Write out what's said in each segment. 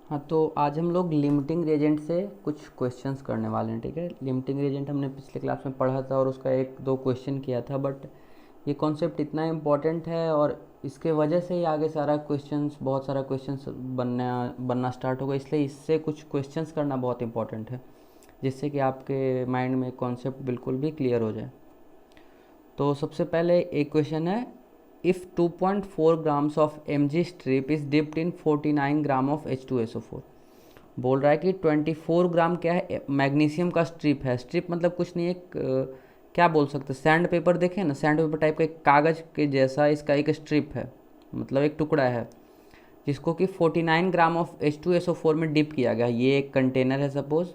हाँ, तो आज हम लोग लिमिटिंग रिएजेंट से कुछ क्वेश्चंस करने वाले हैं। ठीक है, लिमिटिंग रिएजेंट हमने पिछले क्लास में पढ़ा था और उसका एक दो क्वेश्चन किया था, बट ये कॉन्सेप्ट इतना इम्पॉर्टेंट है और इसके वजह से ही आगे सारा क्वेश्चंस, बहुत सारा क्वेश्चंस बनना स्टार्ट होगा। इसलिए इससे कुछ क्वेश्चंस करना बहुत इंपॉर्टेंट है, जिससे कि आपके माइंड में कॉन्सेप्ट बिल्कुल भी क्लियर हो जाए। तो सबसे पहले एक क्वेश्चन है, if 2.4 grams of Mg strip is dipped in 49 gram of H2SO4। बोल रहा है कि 24 ग्राम क्या है, मैग्नीशियम का स्ट्रिप है। स्ट्रिप मतलब कुछ नहीं, एक क्या बोल सकते हैं, सैंड पेपर देखें ना, सैंड पेपर टाइप का एक कागज़ के जैसा इसका एक स्ट्रिप है, मतलब एक टुकड़ा है, जिसको कि 49 ग्राम ऑफ H2SO4 में डिप किया गया। ये एक कंटेनर है, सपोज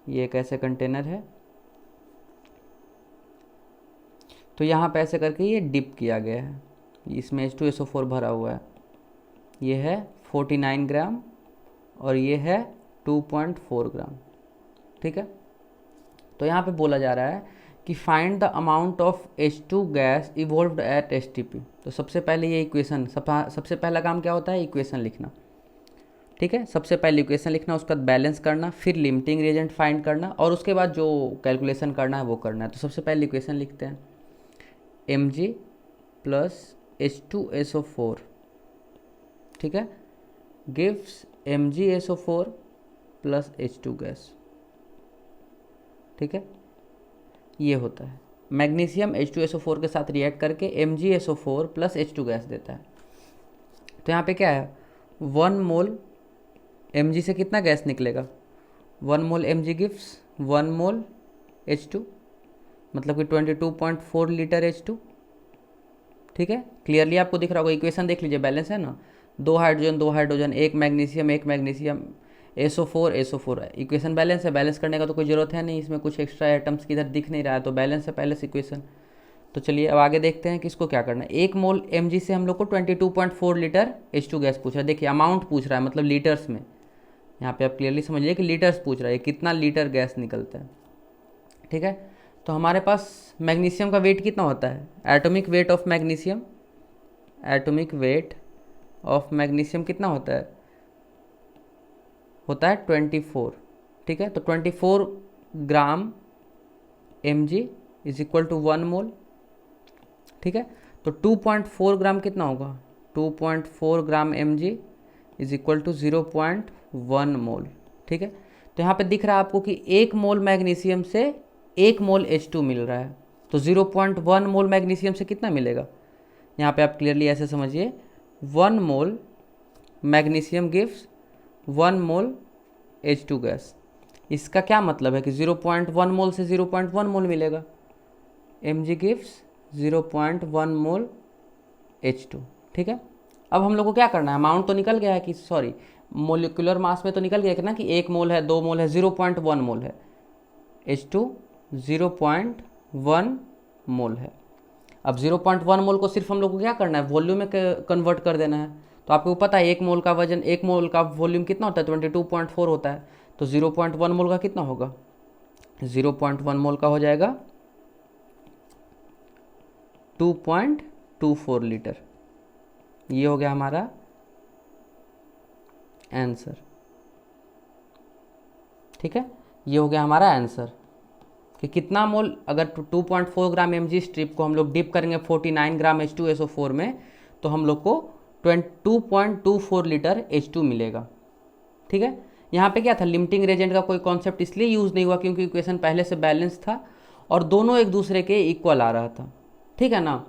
ये एक ऐसे कंटेनर है, तो यहाँ पे ऐसे करके ये डिप किया गया है, इसमें H2SO4 भरा हुआ है। ये है 49 ग्राम और ये है 2.4 ग्राम। ठीक है, तो यहाँ पे बोला जा रहा है कि find the amount of H2 gas evolved at STP। तो सबसे पहले ये इक्वेशन, सबसे पहला काम क्या होता है, इक्वेशन लिखना। ठीक है, सबसे पहले इक्वेशन लिखना, उसका बैलेंस करना, फिर लिमिटिंग रिएजेंट फाइंड करना और उसके बाद जो कैलकुलेशन करना है वो करना है। तो सबसे पहले इक्वेशन लिखते हैं, Mg प्लस H2SO4, ठीक है, gives MgSO4 plus H2 gas. ठीक है, ये होता है मैग्नीशियम H2SO4 के साथ रिएक्ट करके MgSO4 प्लस H2 गैस देता है। तो यहाँ पे क्या है, 1 मोल Mg से कितना गैस निकलेगा, 1 मोल Mg गिव्स 1 मोल H2, मतलब कि 22.4 लीटर H2। ठीक है, क्लियरली आपको दिख रहा होगा, इक्वेशन देख लीजिए, बैलेंस है ना, दो हाइड्रोजन, एक मैग्नीशियम SO4 इक्वेशन बैलेंस है। बैलेंस करने का तो कोई ज़रूरत है नहीं, इसमें कुछ एक्स्ट्रा आइटम्स की इधर दिख नहीं रहा है, तो बैलेंस है पहले से इक्वेशन। तो चलिए अब आगे देखते हैं कि इसको क्या करना है। 1 मोल Mg से हम लोग को 22.4 लीटर H2 गैस पूछ रहा है। देखिए अमाउंट पूछ रहा है, मतलब लीटर्स में, यहाँ पे आप क्लियरली समझिए कि लीटर्स पूछ रहा है, कितना लीटर गैस निकलता है। ठीक है, तो हमारे पास मैग्नीशियम का वेट कितना होता है, atomic weight of magnesium, atomic weight of magnesium कितना होता है 24। ठीक है, तो 24 ग्राम Mg इज इक्वल टू 1 मोल। ठीक है, तो 2.4 ग्राम कितना होगा, 2.4 ग्राम Mg इज इक्वल टू 0.1 मोल। ठीक है, तो यहाँ पे दिख रहा है आपको कि 1 मोल मैग्नीशियम से 1 मोल H2 मिल रहा है, तो 0.1 मोल मैग्नीशियम से कितना मिलेगा, यहाँ पे आप क्लियरली ऐसे समझिए, 1 मोल मैग्नीशियम गिव्स 1 मोल H2 गैस। इसका क्या मतलब है कि 0.1 मोल से 0.1 मोल मिलेगा, Mg गिव्स 0.1 मोल H2। ठीक है, अब हम लोग को क्या करना है, अमाउंट तो निकल गया है कि सॉरी मोलिकुलर मास में तो निकल गया कि ना, कि 1 मोल है, 2 मोल है, 0.1 मोल है, H2 0.1 मोल है। अब 0.1 मोल को सिर्फ हम लोग को क्या करना है, वॉल्यूम में कन्वर्ट कर देना है। तो आपको पता है 1 मोल का वजन, 1 मोल का वॉल्यूम कितना होता है, 22.4 होता है, तो 0.1 मोल का कितना होगा, 0.1 मोल का हो जाएगा 2.24 लीटर। ये हो गया हमारा आंसर। ठीक है, ये हो गया हमारा आंसर कि कितना मोल, अगर 2.4 ग्राम Mg स्ट्रिप को हम लोग डिप करेंगे 49 ग्राम H2SO4 में, तो हम लोग को 2.24 लीटर H2 मिलेगा। ठीक है, यहाँ पे क्या था, लिमिटिंग रिएजेंट का कोई कॉन्सेप्ट इसलिए यूज़ नहीं हुआ क्योंकि इक्वेशन पहले से बैलेंस था और दोनों एक दूसरे के इक्वल आ रहा था। ठीक है ना,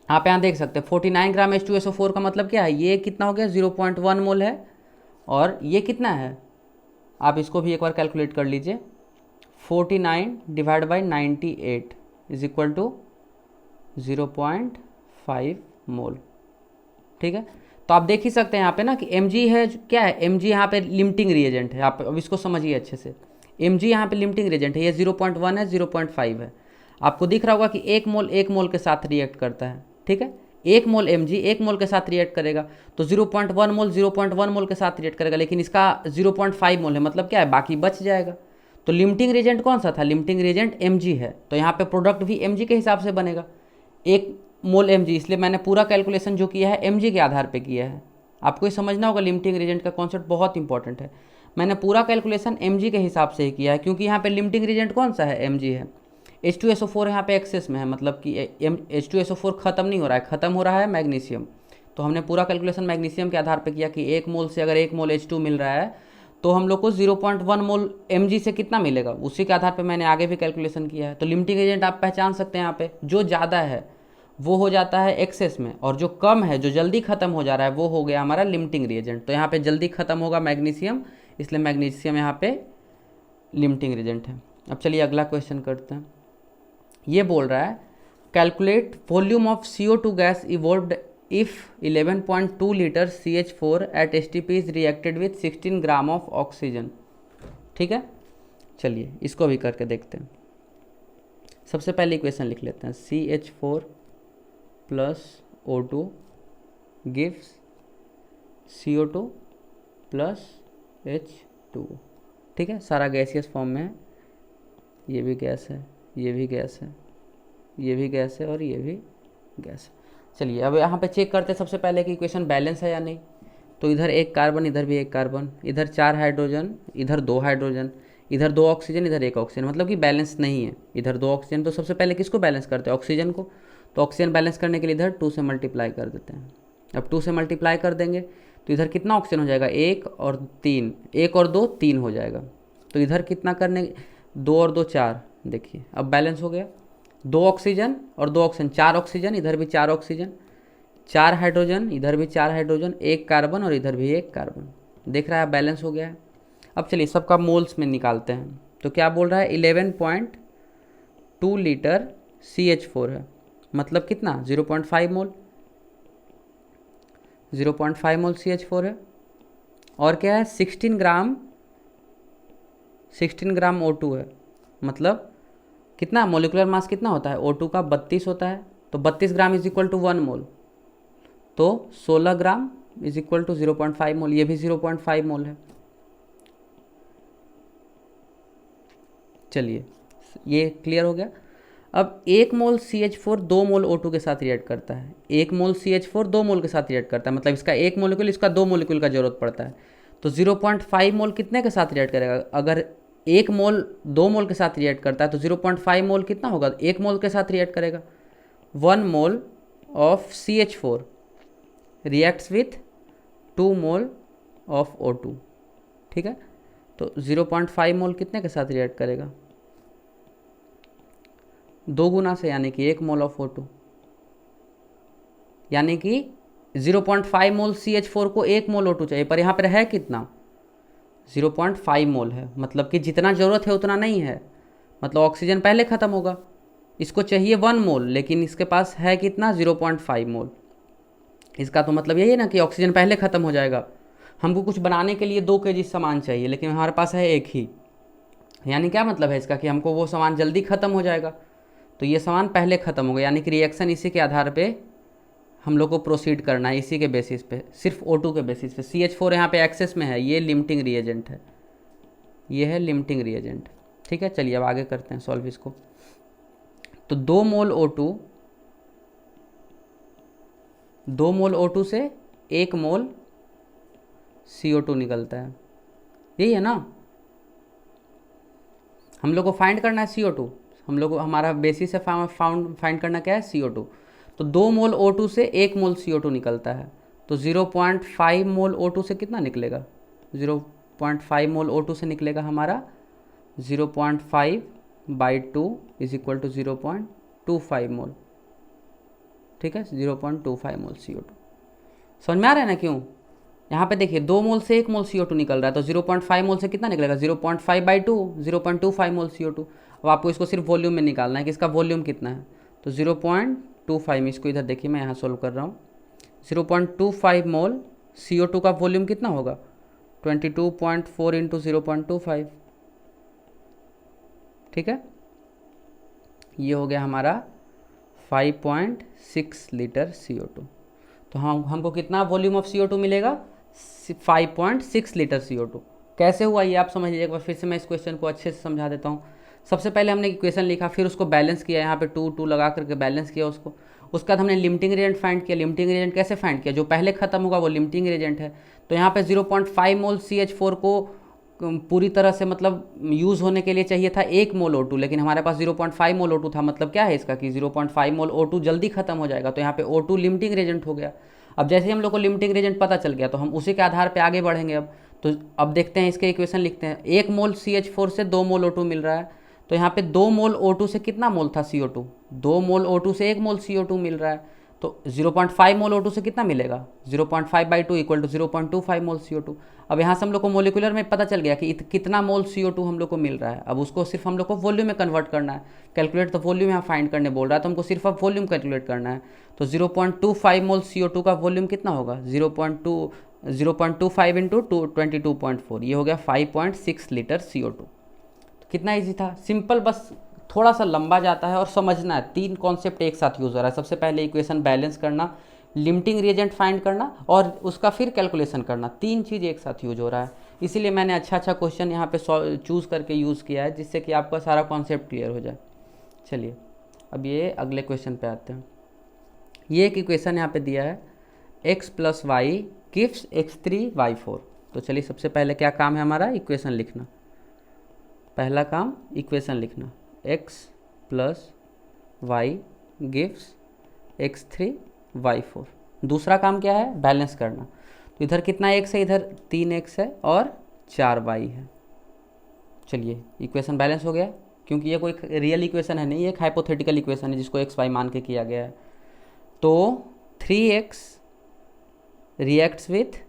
आप यहाँ देख सकते हैं 49 ग्राम H2SO4 का मतलब क्या है, ये कितना हो गया, 0.1 मोल है, और ये कितना है, आप इसको भी एक बार कैलकुलेट कर लीजिए, 49 divide by 98 is equal to 0.5 mole. ठीक है, तो आप देख ही सकते हैं यहाँ पे ना कि Mg है, क्या है Mg, यहाँ पे लिमिटिंग रिएजेंट है। आप अब इसको समझिए अच्छे से, Mg यहाँ पे लिमिटिंग रिएजेंट है, ये 0.1 है, 0.5 है। आपको दिख रहा होगा कि 1 मोल के साथ रिएक्ट करता है। ठीक है, 1 मोल Mg 1 मोल के साथ रिएक्ट करेगा, तो 0.1 मोल 0.1 मोल के साथ रिएक्ट करेगा, लेकिन इसका 0.5 मोल है, मतलब क्या है, बाकी बच जाएगा। तो लिमिटिंग रिएजेंट कौन सा था, लिमिटिंग रिएजेंट Mg है, तो यहाँ पे प्रोडक्ट भी Mg के हिसाब से बनेगा, 1 मोल Mg, इसलिए मैंने पूरा कैलकुलेशन जो किया है Mg के आधार पे किया है। आपको ये समझना होगा, लिमिटिंग रिएजेंट का कॉन्सेप्ट बहुत इंपॉर्टेंट है। मैंने पूरा कैलकुलेशन mg के हिसाब से ही किया है, क्योंकि यहाँ पे लिमिटिंग रिएजेंट कौन सा है, mg है। H2SO4 यहाँ पे एक्सेस में है, मतलब कि H2SO4 खत्म नहीं हो रहा है, खत्म हो रहा है मैग्नीशियम। तो हमने पूरा कैलकुलेशन मैग्नीशियम के आधार पे किया कि 1 मोल से अगर 1 मोल H2 मिल रहा है तो हम लोग को 0.1 मोल mg से कितना मिलेगा, उसी के आधार पे मैंने आगे भी कैलकुलेशन किया है। तो लिमिटिंग एजेंट आप पहचान सकते हैं, यहाँ पे जो ज़्यादा है वो हो जाता है एक्सेस में, और जो कम है, जो जल्दी खत्म हो जा रहा है, वो हो गया हमारा लिमिटिंग रिएजेंट। तो यहाँ पे जल्दी खत्म होगा मैग्नीशियम, इसलिए मैग्नीशियम यहाँ पे लिमिटिंग रिएजेंट है। अब चलिए अगला क्वेश्चन करते हैं। ये बोल रहा है calculate volume of CO2 gas evolved if 11.2 litre CH4 at STP is reacted with 16 gram of oxygen. ठीक है, चलिए इसको भी करके देखते हैं। सबसे पहले इक्वेशन लिख लेते हैं, CH4 plus O2 gives CO2 plus H2। ठीक है, सारा गैसियस फॉर्म में है, ये भी गैस है, ये भी गैस है, ये भी गैस है और ये भी गैस है। चलिए अब यहाँ पे चेक करते हैं सबसे पहले कि इक्वेशन बैलेंस है या नहीं। तो इधर एक कार्बन, इधर भी एक कार्बन, इधर 4 हाइड्रोजन, इधर 2 हाइड्रोजन, इधर 2 ऑक्सीजन, इधर 1 ऑक्सीजन, मतलब कि बैलेंस नहीं है। इधर 2 ऑक्सीजन, तो सबसे पहले किसको बैलेंस करते हैं, ऑक्सीजन को। तो ऑक्सीजन बैलेंस करने के लिए इधर 2 से मल्टीप्लाई कर देते हैं। अब 2 से मल्टीप्लाई कर देंगे तो इधर कितना ऑक्सीजन हो जाएगा, 1 और 3, 1 और 2 3 हो जाएगा। तो इधर कितना करने, 2 और 2 4, देखिए अब बैलेंस हो गया। 2 ऑक्सीजन और 2 ऑक्सीजन, 4 ऑक्सीजन, इधर भी 4 ऑक्सीजन, 4 हाइड्रोजन, इधर भी 4 हाइड्रोजन, 1 कार्बन और इधर भी 1 कार्बन। देख रहा है बैलेंस हो गया है। अब चलिए सबका मोल्स में निकालते हैं। तो क्या बोल रहा है, 11.2 लीटर CH4 है, मतलब कितना 0.5 मोल, 0.5 मोल CH4 है। और क्या है, 16 ग्राम O2 है, मतलब कितना मोलिकुलर मास कितना होता है O2 का, 32 होता है। तो 32 ग्राम इज इक्वल टू 1 मोल, तो 16 ग्राम इज इक्वल टू 0.5 मोल, ये भी 0.5 मोल है। चलिए ये क्लियर हो गया। अब 1 मोल CH4 2 मोल O2 के साथ रिएक्ट करता है, 1 मोल CH4 2 मोल के साथ रिएक्ट करता है, मतलब इसका 1 मोलिक्यूल, इसका 2 मोलिक्यूल का जरूरत पड़ता है। तो 0.5 मोल कितने के साथ रिएक्ट करेगा, अगर 1 मोल 2 मोल के साथ रिएक्ट करता है तो 0.5 मोल कितना होगा, 1 मोल के साथ रिएक्ट करेगा। 1 mole of CH4 reacts with 2 mole of O2। ठीक है, तो 0.5 मोल कितने के साथ रिएक्ट करेगा, 2 गुना से, यानी कि 1 मोल ऑफ O2, यानी कि 0.5 मोल CH4 को 1 मोल O2 चाहिए, पर यहाँ पर है कितना, 0.5 मोल है, मतलब कि जितना ज़रूरत है उतना नहीं है, मतलब ऑक्सीजन पहले ख़त्म होगा। इसको चाहिए 1 मोल, लेकिन इसके पास है कितना, 0.5 मोल। इसका तो मतलब यही है ना कि ऑक्सीजन पहले ख़त्म हो जाएगा। हमको कुछ बनाने के लिए 2 kg सामान चाहिए, लेकिन हमारे पास है 1 ही, यानी क्या मतलब है इसका, कि हमको वो सामान जल्दी ख़त्म हो जाएगा। तो ये सामान पहले ख़त्म हो गया, यानी कि रिएक्शन इसी के आधार पे हम लोग को प्रोसीड करना है, इसी के बेसिस पे, सिर्फ O2 के बेसिस पे। CH4 यहाँ पे एक्सेस में है, ये लिमिटिंग रिएजेंट है, ये है लिमिटिंग रिएजेंट। ठीक है, चलिए अब आगे करते हैं सॉल्व इसको। तो 2 मोल O2 से 1 मोल CO2 निकलता है, यही है ना। हम लोग को फाइंड करना है CO2, हम लोग को हमारा बेसिस है फाइंड करना क्या है, CO2। तो 2 मोल O2 से 1 मोल CO2 निकलता है, तो 0.5 मोल O2 से कितना निकलेगा, 0.5 मोल O2 से निकलेगा हमारा 0.5/2 इज इक्वल टू 0.25 मोल। ठीक है, 0.25 मोल CO2। समझ में आ रहा है ना क्यों। यहाँ पे देखिए 2 मोल से 1 मोल CO2 निकल रहा है, तो 0.5 मोल से कितना निकलेगा, 0.5/2, 0.25 मोल CO2। अब आपको इसको सिर्फ वॉल्यूम में निकालना है कि इसका वॉल्यूम कितना है। तो 0.25, इसको इधर देखिए मैं यहाँ सोल्व कर रहा हूँ। 0.25 मोल CO2 का वॉल्यूम कितना होगा, 22.4 इंटू 0.25। ठीक है, ये हो गया हमारा 5.6 लीटर CO2। तो हमको कितना वॉल्यूम ऑफ CO2 मिलेगा, 5.6 लीटर CO2। कैसे हुआ ये आप समझ लीजिए एक बार, फिर से मैं इस क्वेश्चन को अच्छे से समझा देता हूँ। सबसे पहले हमने इक्वेशन लिखा, फिर उसको बैलेंस किया, यहाँ पे 2 लगा करके बैलेंस किया उसको। उसके बाद हमने लिमिटिंग रिएजेंट फाइंड किया। लिमिटिंग रिएजेंट कैसे फाइंड किया, जो पहले खत्म होगा वो लिमिटिंग रिएजेंट है। तो यहाँ पे 0.5 मोल CH4 को पूरी तरह से मतलब यूज़ होने के लिए चाहिए था 1 मोल O2, लेकिन हमारे पास 0.5 मोल O2 था। मतलब क्या है इसका कि 0.5 मोल O2 जल्दी खत्म हो जाएगा, तो यहाँ पे O2 लिमिटिंग रिएजेंट हो गया। अब जैसे ही हम लोग को लिमिटिंग रिएजेंट पता चल गया तो हम उसी के आधार पे आगे बढ़ेंगे। अब देखते हैं इसके इक्वेशन लिखते हैं। 1 मोल CH4 से 2 मोल O2 मिल रहा है, तो यहाँ पे 2 मोल O2 से कितना मोल था CO2, 2 मोल O2 से 1 मोल CO2 मिल रहा है। तो 0.5 मोल O2 से कितना मिलेगा, 0.5/2 इक्वल टू 0.25 मोल CO2। अब यहाँ से हम लोग को मोलिकुलर में पता चल गया कि कितना मोल CO2 हम लोग को मिल रहा है। अब उसको सिर्फ हम लोग को वॉल्यूम में कन्वर्ट करना है। कैलकुलेट द वॉल्यूम यहाँ फाइंड करने बोल रहा है, तो हमको सिर्फ अब वॉल्यूम कैलकुलेट करना है। तो 0.25 मोल CO2 का वॉल्यूम कितना होगा, 0.25 इंटू 22.4, ये हो गया 5.6 लीटर CO2। तो कितना ईजी था, सिंपल, बस थोड़ा सा लंबा जाता है और समझना है। 3 कॉन्सेप्ट एक साथ यूज़ हो रहा है। सबसे पहले इक्वेशन बैलेंस करना, लिमिटिंग रिएजेंट फाइंड करना और उसका फिर कैलकुलेशन करना, 3 चीज़ एक साथ यूज हो रहा है। इसीलिए मैंने अच्छा क्वेश्चन यहाँ पे चूज़ करके यूज़ किया है, जिससे कि आपका सारा कॉन्सेप्ट क्लियर हो जाए। चलिए अब ये अगले क्वेश्चन पे आते हैं। ये एक इक्वेशन यहाँ पे दिया है, x + y gives x3 y4। तो चलिए सबसे पहले क्या काम है हमारा, इक्वेशन लिखना। पहला काम इक्वेशन लिखना, x + y gives x3 y4। दूसरा काम क्या है, बैलेंस करना। तो इधर कितना x है, इधर 3x है और 4y है। चलिए इक्वेशन बैलेंस हो गया, क्योंकि ये कोई रियल इक्वेशन है नहीं, ये एक हाइपोथेटिकल इक्वेशन है जिसको x y मान के किया गया है। तो 3x रिएक्ट्स विथ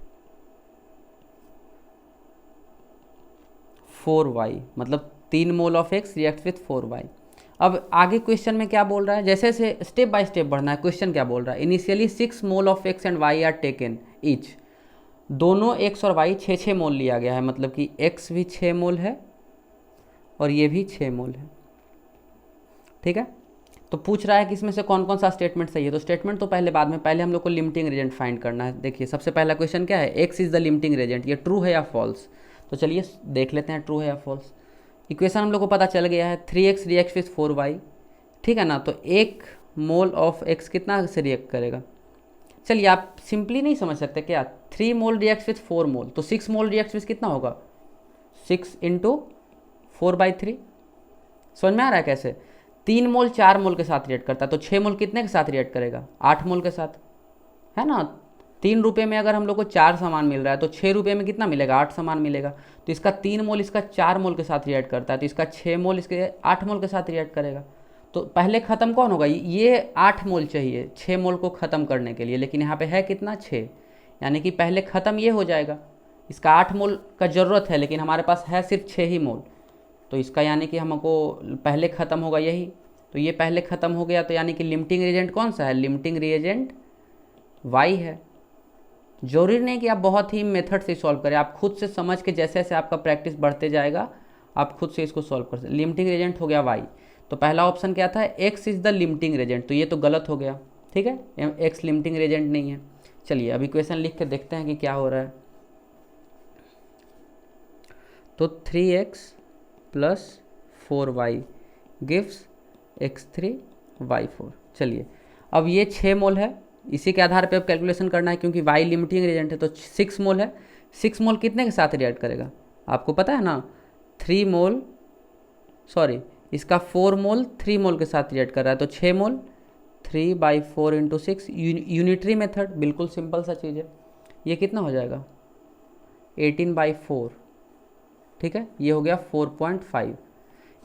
4y, मतलब 3 मोल of x reacts with 4y। अब आगे क्वेश्चन में क्या बोल रहा है, जैसे जैसे स्टेप बाय स्टेप बढ़ना है। क्वेश्चन क्या बोल रहा है, initially 6 mole of x and y are taken each. दोनों x और y 6 मोल लिया गया है, मतलब कि x भी 6 मोल है और ये भी 6 मोल है। ठीक है, तो पूछ रहा है कि इसमें से कौन कौन सा स्टेटमेंट सही है। तो स्टेटमेंट तो पहले बाद में, पहले हम लोग को लिमिटिंग रिएजेंट फाइंड करना है। देखिए सबसे पहला क्वेश्चन क्या है, x is the limiting reagent, ये ट्रू है या फॉल्स। तो चलिए देख लेते हैं ट्रू है या फॉल्स। इक्वेशन हम लोग को पता चल गया है, 3x रिएक्ट विथ 4y, ठीक है ना। तो 1 मोल ऑफ x कितना से रिएक्ट करेगा। चलिए आप सिंपली नहीं समझ सकते क्या, 3 मोल रिएक्ट विथ 4 मोल, तो 6 मोल रिएक्ट विथ कितना होगा, 6 × 4/3। समझ में आ रहा है कैसे। 3 मोल 4 मोल के साथ रिएक्ट करता है, तो 6 मोल कितने के साथ रिएक्ट करेगा, 8 मोल के साथ, है ना। 3 रुपये में अगर हम लोग को 4 सामान मिल रहा है, तो 6 रुपये में कितना मिलेगा, 8 सामान मिलेगा। तो इसका 3 मोल इसका 4 मोल के साथ रिएक्ट करता है, तो इसका 6 मोल इसके 8 मोल के साथ रिएक्ट करेगा। तो पहले ख़त्म कौन होगा, ये 8 मोल चाहिए 6 मोल को ख़त्म करने के लिए, लेकिन यहाँ पे है कितना, 6, यानी कि पहले ख़त्म ये हो जाएगा। इसका 8 मोल का ज़रूरत है, लेकिन हमारे पास है सिर्फ 6 ही मोल, तो इसका यानी कि हमको पहले ख़त्म होगा यही। तो ये पहले ख़त्म हो गया, तो यानी कि लिमिटिंग रिएजेंट कौन सा है, लिमिटिंग रिएजेंट y है। जरूरी नहीं कि आप बहुत ही मेथड से सॉल्व करें, आप खुद से समझ के जैसे जैसे आपका प्रैक्टिस बढ़ते जाएगा आप खुद से इसको सॉल्व कर सकते। लिमिटिंग रिएजेंट हो गया y, तो पहला ऑप्शन क्या था, x is the limiting reagent, तो ये तो गलत हो गया, ठीक है, x लिमिटिंग रिएजेंट नहीं है। चलिए अब इक्वेशन लिख के देखते हैं कि क्या हो रहा है। तो 3x + 4y gives x3 y4। चलिए अब ये 6 मोल है, इसी के आधार पे अब कैलकुलेशन करना है, क्योंकि y लिमिटिंग रिएजेंट है। तो 6 मोल है, 6 मोल कितने के साथ रिएक्ट करेगा, आपको पता है ना, 3 मोल, सॉरी इसका 4 मोल 3 मोल के साथ रिएक्ट कर रहा है, तो 6 मोल 3/4 × 6, यूनिटरी मेथड, बिल्कुल सिंपल सा चीज़ है। ये कितना हो जाएगा, 18/4, ठीक है, ये हो गया 4.5,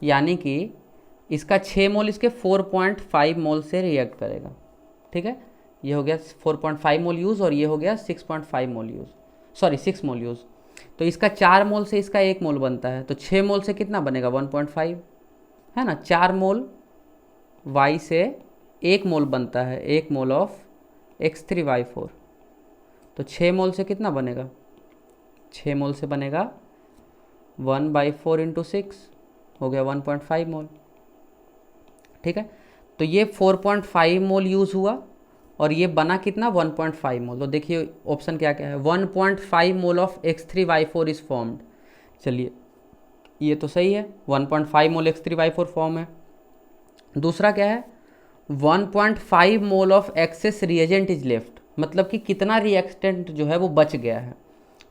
यानी कि इसका 6 मोल इसके 4.5 मोल से रिएक्ट करेगा, ठीक है। ये हो गया 4.5 मोल यूज़ और ये हो गया 6.5 मोल यूज़, सॉरी 6 मोल यूज़। तो इसका 4 मोल से इसका 1 मोल बनता है, तो 6 मोल से कितना बनेगा, 1.5, है ना। 4 मोल y से 1 मोल बनता है, 1 मोल ऑफ x3 y4, तो 6 मोल से कितना बनेगा, 6 मोल से बनेगा 1/4 × 6, हो गया 1.5 मोल, ठीक है। तो ये 4.5 मोल यूज़ हुआ और ये बना कितना, 1.5 मोल। तो देखिए ऑप्शन क्या क्या है, 1.5 mole of x3 y4 is formed. चलिए ये तो सही है, 1.5 मोल x3 y4 फॉर्म है। दूसरा क्या है, 1.5 mole of access reagent is left, मतलब कि कितना रिएक्टेंट जो है वो बच गया है।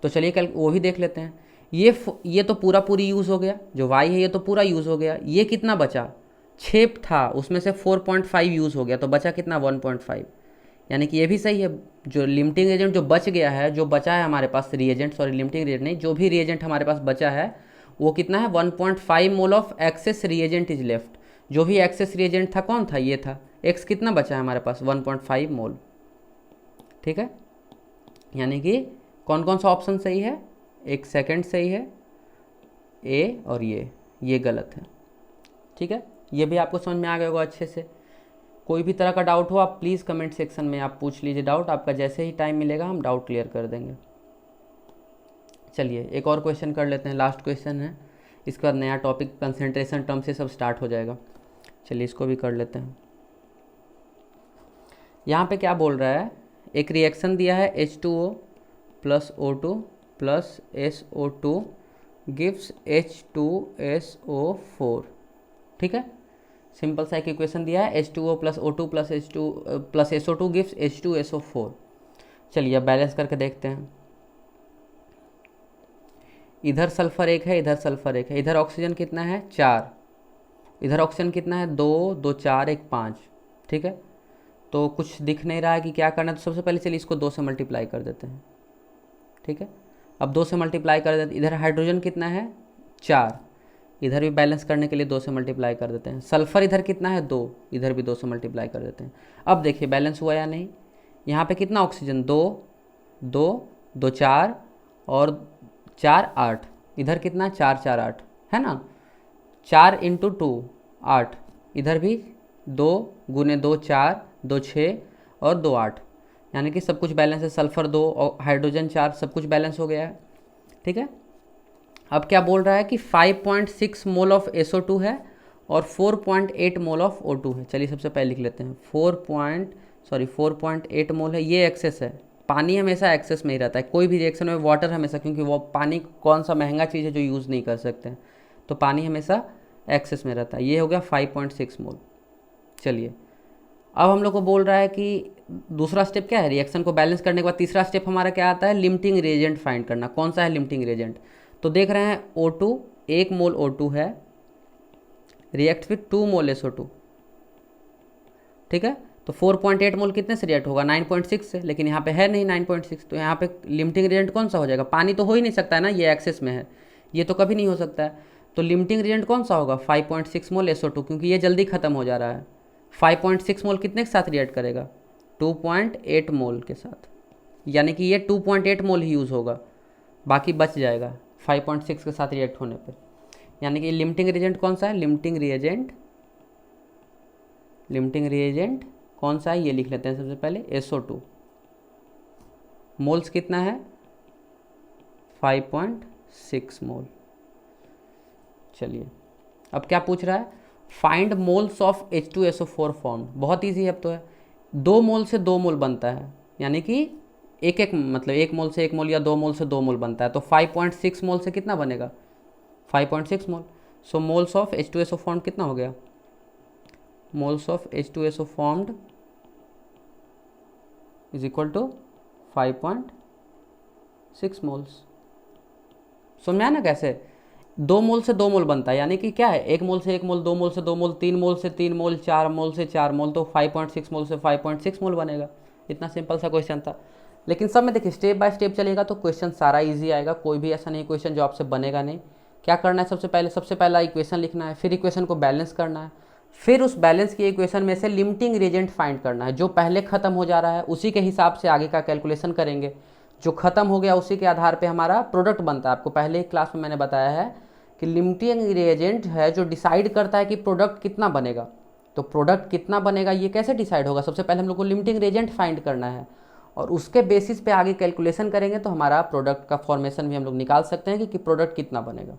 तो चलिए कल वो भी देख लेते हैं। ये तो पूरी यूज़ हो गया, जो y है ये तो पूरा यूज़ हो गया। ये कितना बचा, 6 था, उसमें से 4.5 यूज़ हो गया, तो बचा कितना 1.5, यानी कि ये भी सही है। जो लिमिटिंग एजेंट जो बच गया है, जो बचा है हमारे पास रिएजेंट, सॉरी लिमिटिंग रिएजेंट नहीं, जो भी रिएजेंट हमारे पास बचा है वो कितना है 1.5 mole of access reagent is left. जो भी एक्सेस रिएजेंट था कौन था, ये था। एक्स कितना बचा है हमारे पास 1.5 मोल, ठीक है। यानी कि कौन कौन सा ऑप्शन सही है, एक सेकंड सही है, ए और ये गलत है, ठीक है। ये भी आपको समझ में आ गया होगा अच्छे से। कोई भी तरह का डाउट हो आप प्लीज़ कमेंट सेक्शन में आप पूछ लीजिए डाउट, आपका जैसे ही टाइम मिलेगा हम डाउट क्लियर कर देंगे। चलिए एक और क्वेश्चन कर लेते हैं, लास्ट क्वेश्चन है, इसके बाद नया टॉपिक कंसंट्रेशन टर्म से सब स्टार्ट हो जाएगा। चलिए इसको भी कर लेते हैं। यहाँ पे क्या बोल रहा है, एक रिएक्शन दिया है H2O plus O2 plus SO2 gives H2SO4, ठीक है। सिंपल सा एक इक्वेशन दिया है, H2O plus O2 plus SO2 gives H2SO4। चलिए अब बैलेंस करके देखते हैं। इधर सल्फर एक है, इधर सल्फर एक है, इधर ऑक्सीजन कितना है 4, इधर ऑक्सीजन कितना है 2, 2 4 1 5, ठीक है। तो कुछ दिख नहीं रहा है कि क्या करना है, तो सबसे पहले चलिए इसको 2 से मल्टीप्लाई कर देते हैं, ठीक है। अब 2 से मल्टीप्लाई कर देते, इधर हाइड्रोजन कितना है 4, इधर भी बैलेंस करने के लिए 2 से मल्टीप्लाई कर देते हैं। सल्फर इधर कितना है 2, इधर भी 2 से मल्टीप्लाई कर देते हैं। अब देखिए बैलेंस हुआ या नहीं। यहाँ पे कितना ऑक्सीजन 2, 2 2 4 और 4 8, इधर कितना 4 4 8 है ना, 4 इंटू 2 8, इधर भी 2 गुने 2 4, 2 6 और 2 8, यानी कि सब कुछ बैलेंस है। सल्फर 2 और हाइड्रोजन 4, सब कुछ बैलेंस हो गया है, ठीक है। अब क्या बोल रहा है कि 5.6 मोल ऑफ SO2 है और 4.8 मोल ऑफ O2 है। चलिए सबसे पहले लिख लेते हैं 4.8 मोल है, ये एक्सेस है। पानी हमेशा एक्सेस में ही रहता है, कोई भी रिएक्शन में वाटर हमेशा, क्योंकि वो पानी कौन सा महंगा चीज़ है जो यूज़ नहीं कर सकते हैं, तो पानी हमेशा एक्सेस में रहता है। ये हो गया 5.6 मोल। चलिए अब हम लोग को बोल रहा है कि दूसरा स्टेप क्या है, रिएक्शन को बैलेंस करने के बाद तीसरा स्टेप हमारा क्या आता है, लिमिटिंग रिएजेंट फाइंड करना। कौन सा है लिमिटिंग रिएजेंट, तो देख रहे हैं O2 1 मोल O2 है, रिएक्ट विथ 2 मोल SO2, ठीक है। तो 4.8 मोल कितने से रिएक्ट होगा 9.6 से, लेकिन यहाँ पे है नहीं 9.6, तो यहाँ पे लिमिटिंग रिएजेंट कौन सा हो जाएगा, पानी तो हो ही नहीं सकता है ना, ये एक्सेस में है, ये तो कभी नहीं हो सकता है। तो लिमिटिंग रिएजेंट कौन सा होगा 5.6 मोल SO2, क्योंकि ये जल्दी खत्म हो जा रहा है। 5.6 मोल कितने के साथ रिएक्ट करेगा 2.8 मोल के साथ, यानी कि ये 2.8 मोल ही यूज़ होगा, बाकी बच जाएगा 5.6 के साथ रिएक्ट होने पे। यानी कि लिमिटिंग रिएजेंट कौन सा है, लिमिटिंग रिएजेंट कौन सा है, ये लिख लेते हैं सबसे पहले SO2। मोल्स कितना है 5.6 मोल। चलिए अब क्या पूछ रहा है, find moles of H2SO4 form. बहुत ईजी है अब तो है, 2 मोल से 2 मोल बनता है, यानी कि एक मतलब 1 मोल से 1 मोल या 2 मोल से 2 मोल बनता है। तो 5.6 मोल से कितना बनेगा 5.6 mole. So moles of H2SO form कितना हो गया, moles of H2SO formed is equal to 5.6 moles. समझा ना कैसे, 2 मोल से 2 मोल बनता है, यानी कि क्या है 1 मोल से 1 मोल, 2 मोल से 2 मोल, 3 मोल से 3 मोल, 4 मोल से 4 मोल, तो 5.6 मोल से 5.6 मोल बनेगा। इतना सिंपल सा क्वेश्चन था, लेकिन सब में देखिए स्टेप बाय स्टेप चलेगा तो क्वेश्चन सारा इजी आएगा, कोई भी ऐसा नहीं क्वेश्चन जो आपसे बनेगा नहीं। क्या करना है, सबसे पहला इक्वेशन लिखना है, फिर इक्वेशन को बैलेंस करना है, फिर उस बैलेंस की इक्वेशन में से लिमिटिंग रिएजेंट फाइंड करना है। जो पहले खत्म हो जा रहा है उसी के हिसाब से आगे का कैलकुलेशन करेंगे, जो खत्म हो गया उसी के आधार पर हमारा प्रोडक्ट बनता है। आपको पहले ही क्लास में मैंने बताया है कि लिमिटिंग रिएजेंट है जो डिसाइड करता है कि प्रोडक्ट कितना बनेगा। तो प्रोडक्ट कितना बनेगा ये कैसे डिसाइड होगा, सबसे पहले हम लोग को लिमिटिंग रिएजेंट फाइंड करना है और उसके बेसिस पे आगे कैलकुलेशन करेंगे तो हमारा प्रोडक्ट का फॉर्मेशन भी हम लोग निकाल सकते हैं कि प्रोडक्ट कितना बनेगा।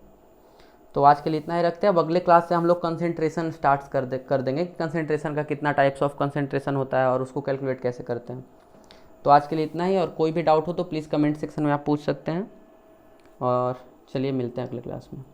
तो आज के लिए इतना ही रखते हैं। अब अगले क्लास से हम लोग कंसंट्रेशन स्टार्ट कर देंगे कि कंसंट्रेशन का कितना टाइप्स ऑफ कंसंट्रेशन होता है और उसको कैलकुलेट कैसे करते हैं। तो आज के लिए इतना ही, और कोई भी डाउट हो तो प्लीज़ कमेंट सेक्शन में आप पूछ सकते हैं। और चलिए मिलते हैं अगले क्लास में।